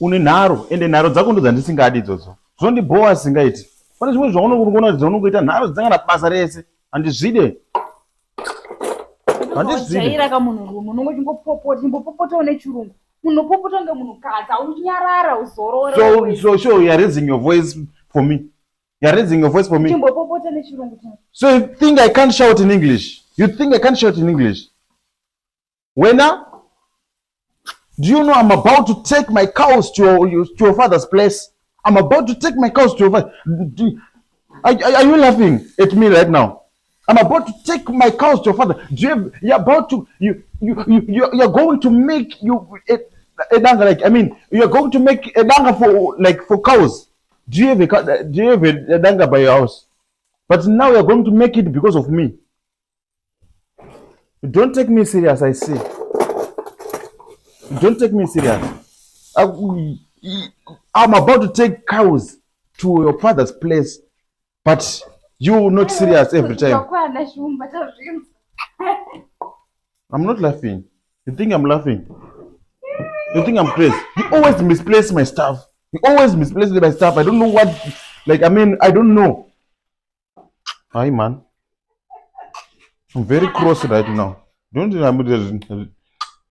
une nharo ende nharo dzako ndo dzandisingadi idzodzo. Zvondibhowa singaiti. Pane zvimwe zvaunogona kuti dzaunongoita nharo dzangana basa rese. Handizvide. Jaira kamunhurume unongo chimbopopota nechirungu. Munopopota ngemunhukadzi aunyarara uzorora. So you are raising your voice for me. You are raising your voice for me. Chimbopopota nechirungu. So you think I can't shout in English? You think I can't shout in English? Wena? Do you know I'm about to take my cows to your father's place? I'm about to take my cows to your father. Are you laughing at me right now? I'm about to take my cows to your father. You're going to make a danga, like, I mean, you're going to make a danga for cows. Do you have a danga by your house? But now you're going to make it because of me. Don't take me serious, I see. Don't take me serious. I'm about to take cows to your father's place, but you're not serious every time. I'm not laughing. You think I'm laughing? You think I'm crazy? You always misplace my stuff. You always misplace my stuff. I don't know what, like, I mean, I don't know. Hi, man. I'm very cross right now. Don't you know?